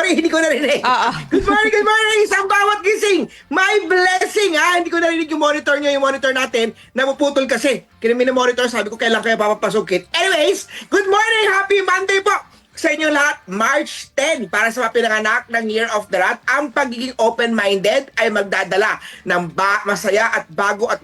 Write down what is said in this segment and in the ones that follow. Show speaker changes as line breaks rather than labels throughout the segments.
sorry, hindi ko narinig.
Oo.
Good morning, sa bawat gising. My blessing, ha? Hindi ko narinig yung monitor nyo, yung monitor natin. Napuputol kasi. Kaya monitor, sabi ko, kailan kaya papapasukin. Anyways, good morning, happy Monday po sa inyo lahat. March 10 para sa mga pinanganak ng Year of the Rat. Ang pagiging open-minded ay magdadala ng masaya at bago at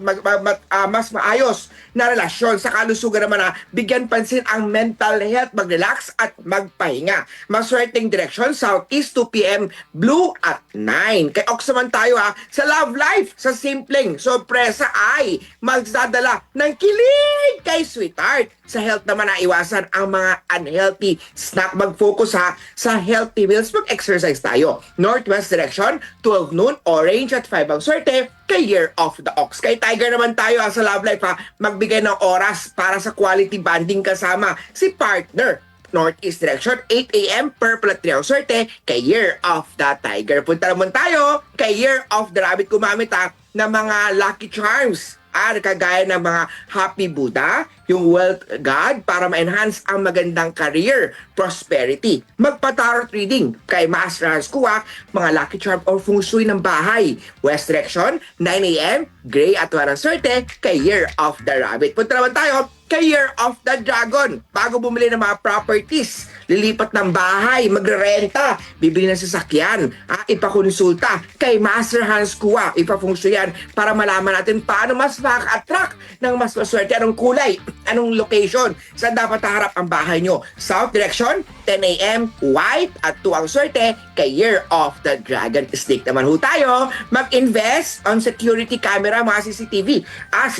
mas maayos na relasyon. Sa kalusugan naman na bigyan pansin ang mental health, mag-relax at magpahinga. Maswerteng direksyon, Southeast 2 p.m, Blue at 9. Kay Ox naman tayo sa love life, sa simpleng sorpresa ay magdadala ng kilig kay sweetheart. Sa health naman na iwasan ang mga unhealthy snack. Mag-focus sa healthy meals. Mag-exercise tayo. Northwest direction, 12 noon, orange at 5 ang swerte kay Year of the Ox. Kay Tiger naman tayo sa love life magbigay ng oras para sa quality bonding kasama si partner. Northeast direction, 8 a.m. Purple at 3 ang swerte kay Year of the Tiger. Punta naman tayo kay Year of the Rabbit. Kumamit ng mga lucky charms. Kagaya ng mga Happy Buddha, yung Wealth God para ma-enhance ang magandang career, prosperity. Magpa-tarot reading kay Master Hans Kua, mga lucky charm or feng shui ng bahay. West direction, 9 a.m. Gray at 1 ang swerte kay Year of the Rabbit. Punta naman tayo kay Year of the Dragon. Bago bumili ng mga properties, lilipat ng bahay, magrerenta, bibili ng sasakyan, ipakonsulta kay Master Hans Kua. Ipa-feng-shuyan para malaman natin paano mas makaka-attract ng mas maswerte. Anong kulay, anong location, saan dapat haharap ang bahay nyo. South direction, 10 a.m. White at 2 ang swerte kay Year of the Dragon. Stick naman ho tayo. Mag-invest on security camera, mga CCTV,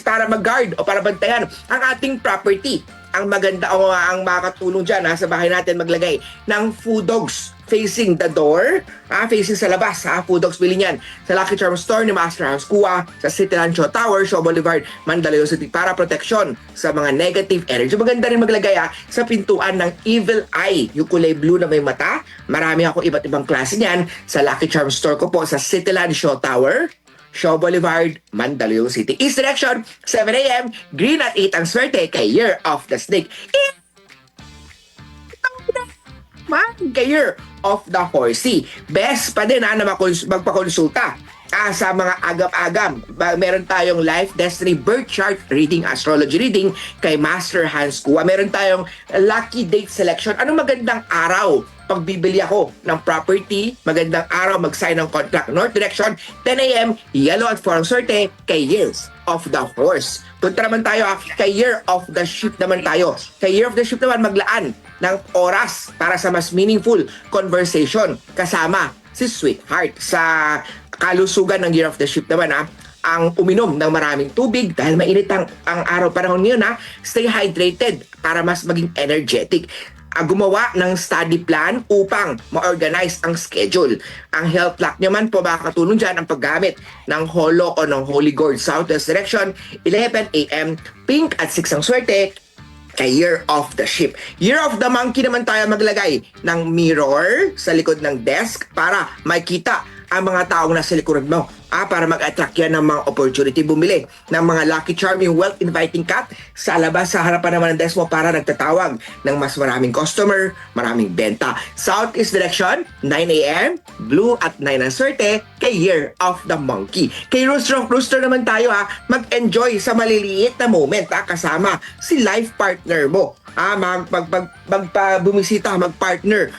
para mag-guard o para bantayan ang ating property. Ang maganda o ang makatulong dyan sa bahay natin maglagay ng food dogs facing the door, facing sa labas, food dogs, bili niyan sa Lucky Charm Store ni Master Hans Kua sa City Rancho Tower, Shaw Boulevard, Mandaluyong City para protection sa mga negative energy. Maganda rin maglagay sa pintuan ng Evil Eye, yung kulay blue na may mata. Marami ako iba't ibang klase niyan sa Lucky Charm Store ko po sa City Rancho Tower, Shaw Boulevard, Mandaluyong City. East direction, 7 a.m. Green at 8 ang swerte kay Year of the Snake. Kay Year of the Horsey. Best pa din na magpakonsulta sa mga agam-agam. Meron tayong Life Destiny Birth Chart Reading, Astrology Reading kay Master Hans Kua. Meron tayong Lucky Date Selection. Anong magandang araw pagbibili ako ng property, magandang araw mag-sign ng contract. North direction, 10 a.m. Yellow at 4 ang swerte kay Years of the Horse. Punta naman tayo kay Year of the Sheep naman tayo. Kay Year of the Sheep naman maglaan ng oras para sa mas meaningful conversation kasama si Sweetheart. Sa kalusugan ng Year of the Sheep naman ang uminom ng maraming tubig dahil mainit ang araw panahon ngayon stay hydrated para mas maging energetic. Gumawa ng study plan upang ma-organize ang schedule. Ang health lock naman po makakatulong dyan ang paggamit ng holo o ng Holy Gourd. Southwest direction, 11 a.m. Pink at 6 ang swerte kay Year of the Sheep. Year of the Monkey naman tayo maglagay ng mirror sa likod ng desk para makita ang mga taong nasa likuran mo. Para mag-attract yan ng mga opportunity. Bumili ng mga Lucky Charm, yung Wealth Inviting Cat sa labas, sa harapan naman ng desk mo para nagtatawag ng mas maraming customer, maraming benta. Southeast direction, 9 a.m. Blue at 9 ang swerte kay Year of the Monkey. Kay Rooster naman tayo mag-enjoy sa maliliit na moment kasama si life partner mo. Bumisita, mag-partner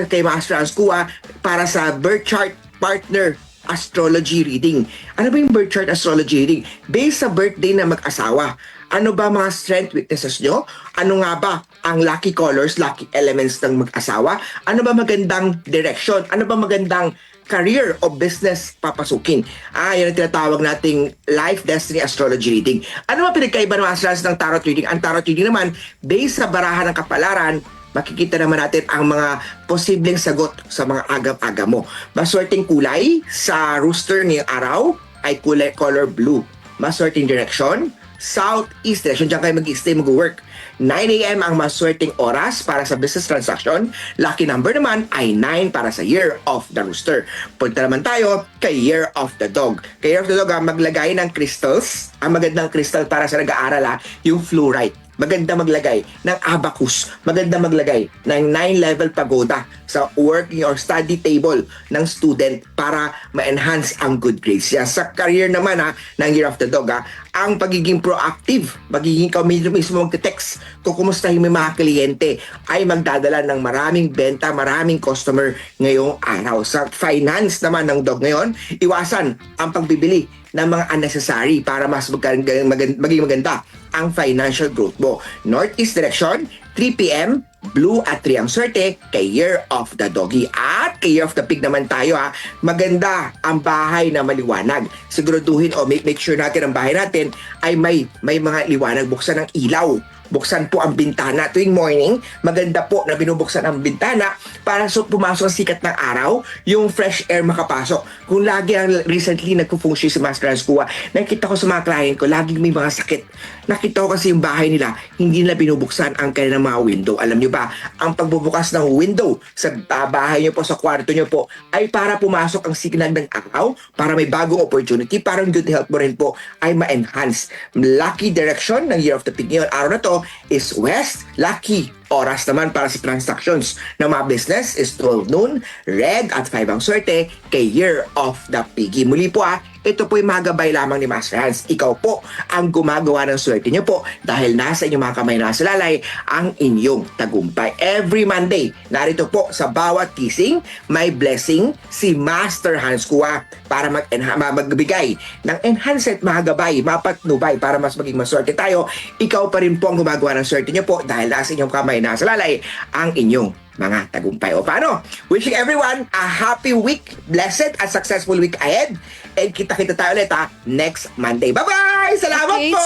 kay Master Hans Kua para sa birth chart partner astrology reading. Ano ba yung birth chart astrology reading? Based sa birthday na mag-asawa. Ano ba mga strength, weaknesses nyo? Ano nga ba ang lucky colors, lucky elements ng mag-asawa? Ano ba magandang direction? Ano ba magandang career o business papasukin? Yan ang tinatawag nating Life Destiny Astrology Reading. Ano ba pinagkaiba ng astrology ng tarot reading? Ang tarot reading naman, based sa barahan ng kapalaran, makikita naman natin ang mga posibleng sagot sa mga agam-agam mo. Maswerteng kulay sa rooster ngayong araw ay color blue. Maswerteng direction, southeast direction. Diyan kayo mag-stay, mag-work. 9 a.m. ang maswerteng oras para sa business transaction. Lucky number naman ay 9 para sa Year of the Rooster. Punta naman tayo kay Year of the Dog. Kay Year of the Dog, maglagay ng crystals. Ang magandang crystal para sa nag-aaral, yung fluorite. maganda maglagay ng abacus, maganda maglagay ng 9-level pagoda sa working or study table ng student para ma-enhance ang good grades. Sa career naman ng Year of the Dog, ang pagiging proactive, magiging ikaw mismo magte-text kung kumustahin mo yung mga kliyente, ay magdadala ng maraming benta, maraming customer ngayong araw. Sa finance naman ng Dog ngayon, iwasan ang pagbibili ng mga unnecessary para mas maging maganda ang financial growth mo. Northeast direction, 3 p.m., blue at 3 ang swerte kay Year of the Doggy. At kay Year of the Pig naman tayo, maganda ang bahay na maliwanag. Siguraduhin o make sure natin ang bahay natin ay may mga liwanag. Buksan ang ilaw. Buksan po ang bintana tuwing morning. Maganda po na binubuksan ang bintana para pumasok ang sikat ng araw, yung fresh air makapasok. Kung lagi ang recently nagpo-feng shui si Master Hans Kua, nakita ko sa mga client ko, laging may mga sakit. Nakita ko kasi yung bahay nila, hindi nila binubuksan ang kanilang mga window. Alam nyo ba, ang pagbubukas ng window sa bahay nyo po, sa kwarto nyo po, ay para pumasok ang signal ng araw, para may bagong opportunity, para yung good health mo rin po ay ma-enhance. Lucky direction ng Year of the Pig ngayon, araw na to, is west. Lucky oras naman para sa transactions ng mga business is 12 noon. Red at 5 ang swerte kay Year of the Piggy. Muli po ito po'y magabay lamang ni Master Hans. Ikaw po ang gumagawa ng swerte niyo po dahil nasa inyong mga kamay nasa lalay ang inyong tagumpay. Every Monday, narito po sa bawat kising, may blessing si Master Hans Kua para magbigay ng enhanced mga gabay, mapatnubay para mas maging maswerte tayo. Ikaw pa rin po ang gumagawa ng swerte niyo po dahil nasa inyong kamay nasa lalay ang inyong mga tagumpay. O paano? Wishing everyone a happy week, blessed at successful week ahead. And kita-kita tayo ulit next Monday. Bye-bye! Salamat po!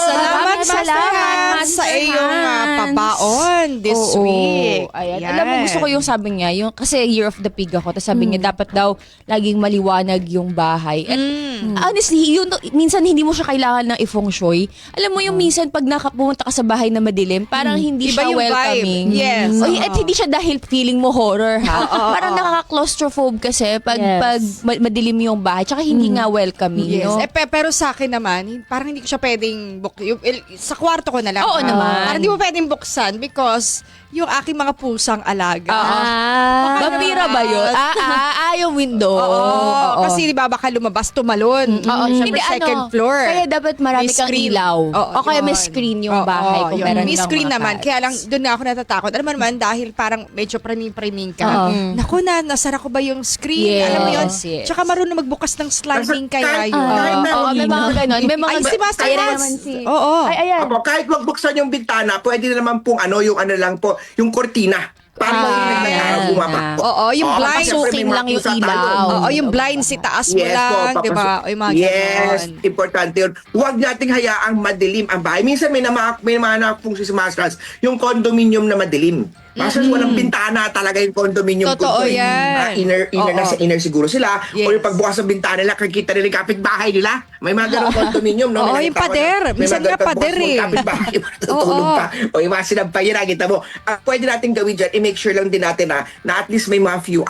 Salamat sa iyong pabaon this week.
Ayan. Alam mo, gusto ko yung sabi niya, yung, kasi Year of the Pig ako, tapos sabi niya, dapat daw laging maliwanag yung bahay. At honestly, yun, minsan hindi mo siya kailangan ng i-feng shui. Alam mo yung minsan pag nakapunta ka sa bahay na madilim, parang hindi
Iba
siya
yung
welcoming.
vibe. Yes.
At hindi siya dahil feeling mo horror, ha? Parang nakaka-claustrophobe kasi pag madilim yung bahay, tsaka hindi nga welcoming.
Yes.
No?
Pero sa akin naman, parang hindi ko siya pwedeng sa kwarto ko na lang.
Oo naman.
Parang hindi mo pwedeng buksan because yung aking mga pusang alaga.
Vampira ba yun? Yung window.
Oo. Kasi di ba baka lumabas tumalon.
Hindi,
Second floor.
Kaya dapat marami
May
kang
screen.
ilaw.
Oo,
O kaya may
yun.
screen yung bahay kung
yun.
meron
May
kang
screen
mga
naman.
cats.
Kaya lang, doon nga ako natatakot. Alam mo naman, dahil parang medyo praning-praning ka. Naku nasara ko ba yung screen?
Yes,
Alam mo yun?
yes.
Tsaka marunong magbukas ng sliding kaya yun.
Oo, may mga ganon. May mga
Ay, si Master
Ayan
Hans.
naman si...
Oo.
Ay, ayan.
Apo, kahit wag buksan yung bintana, pwede na naman pong yung lang po, yung kortina. Para yung nag-araw bumaba.
Oo, yung blind.
Papasukin lang yung ilaw.
Oo, yung blind si taas mo lang, di ba? O yung mga
yes,
ganon.
importante yun. Huwag nating hayaang madilim ang bahay. Minsan may mga nakapungsi sa Masters, yung condominium na madilim. Kasi walang bintana talaga yung condominium.
Totoo yan.
Inner nasa inner siguro sila.
Yes.
O yung pagbukas ng bintana nila, kakita nila yung kapitbahay nila. May mga ganong condominium. No?
Oo,
May
yung
nakita ko
pader.
na- may
Minsan
mga
nga
ganong
pader
pagbukas mo,
eh.
Kapitbahay, tutulog pa. O yung mga sinampay yun, kita mo. Pwede natin gawin dyan, i-make sure lang din natin na at least may mga few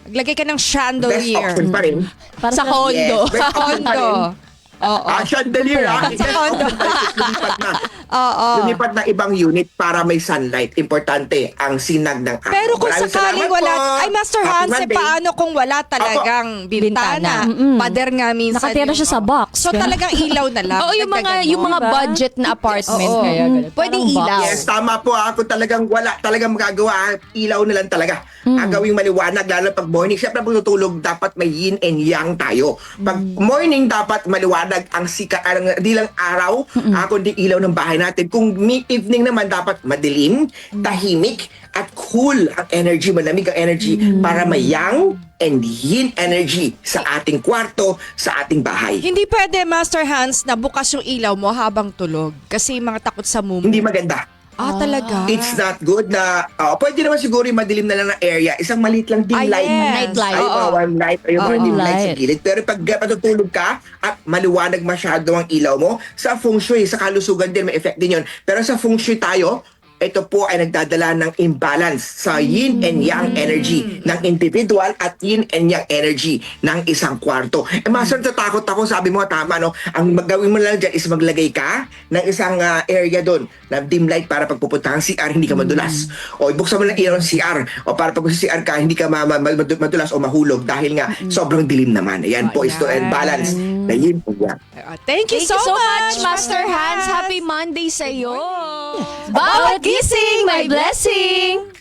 Maglagay ka ng
best
chandelier.
option pa rin.
Para sa condo.
Yes, best
Sa
option pa rin.
condo. Oo.
Chandelier
Sa condo.
Lumipat na.
Oo.
Lumipat na ibang unit para may sunlight. Importante ang sinag ng araw.
Pero kung
Maraming
sakaling
salamat
wala,
po.
ay Master
Happy
Hans,
Monday.
paano kung wala talagang bintana? Pader nga minsan.
Nakatira siya sa box.
So talagang ilaw na lang.
Oo, yung mga
Diba?
budget na apartment.
Oo.
Kaya ganun. Pwedeng
Parang
ilaw.
Yes, tama po. Kung talagang wala, talagang magagawa, ilaw na lang talaga. Ang gawing maliwanag, lalo pag morning. Siyempre, pag tutulog, dapat may yin and yang tayo. Pag morning, dapat maliwanag ang sikat, di lang araw, kundi ilaw ng bahay natin. Kung evening naman, dapat madilim, tahimik, at cool ang energy, malamig ang energy para may yang and yin energy sa ating kwarto, sa ating bahay.
Hindi pwede, Master Hans, na bukas yung ilaw mo habang tulog. Kasi mga takot sa mumu.
Hindi maganda.
Talaga?
It's not good na, pwede naman siguro yung madilim na lang na area. Isang maliit lang dim light.
yes.
Night light.
Ay,
Oo.
one light. Ay, mga dim light sa
light.
gilid. Pero pag patutulog ka at maliwanag masyado ang ilaw mo, sa feng shui, sa kalusugan din, may effect din yun. Pero sa feng shui tayo, ito po ay nagdadala ng imbalance sa yin and yang energy ng individual at yin and yang energy ng isang kwarto. Master, natatakot ako, sabi mo tama, no? Ang gawin mo lang dyan is maglagay ka ng isang area doon na dim light para pagpupunta ng CR, hindi ka madulas. O ibuksan mo lang ilaw ng CR o para pag sa CR ka, hindi ka madulas o mahulog dahil nga sobrang dilim naman. Ayan po is to and balance na yin and yang.
Thank you
Thank you so much, Master Hans. Happy Monday sa'yo. Bawat gising, may blessing.